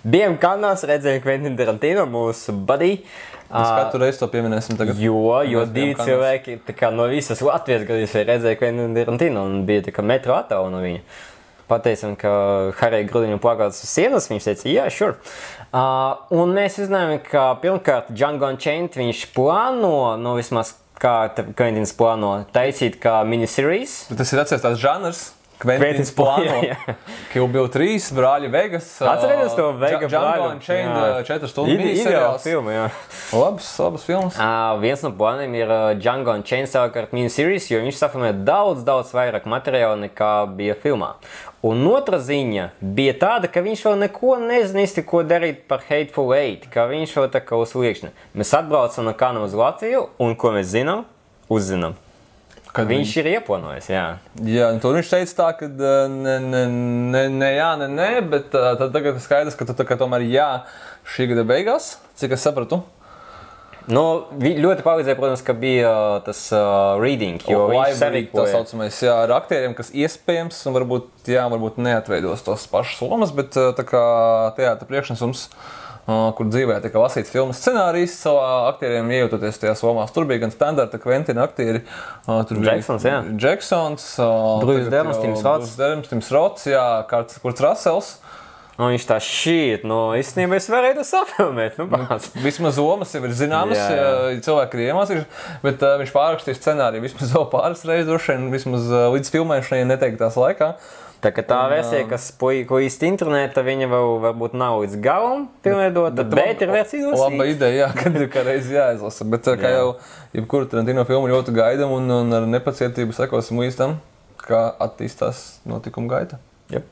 Bijām Kanās, redzēju Quentin Tarantino, mūsu buddy. Mēs katru reizi to pieminēsim tagad. Jo divi cilvēki tā kā no visas Latvijas gadījus redzēja Quentin Tarantino un bija tā kā metro attālu no viņa. Pateicam, ka Harija Grudiņu plakāts uz sienas, viņš teica, jā, sure. Un mēs uzzinājām, ka pirmkārt Django Unchained viņš plāno, vismaz kā Quentins plāno, taisīt kā miniseries. Tas ir atceries tās žanrs. Quentins plāno. Kill Bill 3, Brāļi Vegas. Atcerieties to Vega Django Unchained 4 stundu miniseriāls. Filma, jā. Labs filmas. Viens no plāniem ir Django Unchained savukārt miniseries, jo viņš safilmē daudz vairāk materiāla nekā bija filmā. Un otra ziņa bija tāda, ka viņš vēl neko nezina īsti, ko darīt par Hateful Eight, ka viņš vēl tā kā uz liekšņa. Mēs atbraucam no Kanām uz Latviju, un ko mēs zinām? Uzzinām. Kad viņš ir ieplānojis, jā. Jā, un tur viņš teica tā, ka nē, bet tad tagad skaidrs, ka tu tā kā tomēr jā šī gada beigās, cik es sapratu. Ļoti palīdzēja, protams, ka bija tas reading, jo viņš sarīkoja. Tā saucamais, jā, ar aktieriem, kas iespējams un varbūt neatveidos tos pašas lomas, bet tā kā teātra priekšnesums, kur dzīvē tika lasīts filmas scenārijs, savā aktieriem iejūtoties tajās lomās. Tur bija gan standarta Quentina aktieri. Jacksons, jā. Jacksons. Bruce Dern, Tims Rots, jā, Kurts Russells. Viņš tā šķiet, īstenībā es varēju to safilmēt. Vismaz lomas jau ir zināmas, cilvēki ir iemācījuši, bet viņš pārrakstīja scenāriju vismaz vēl pāris reizes droši vien, vismaz līdz filmēšanai neteiktās laikā. Tā kā tā versija, kas ko īsti interneta, viņa vēl varbūt nav līdz galam pilnveidota, bet ir versija lasīt. Laba ideja, kad kā reizi jāizlasa, bet kā jau jebkuru Tarantino filmu ļoti gaidam un ar nepacietību sekosim līdz tam, kā attīstās notikuma gaita. Yep.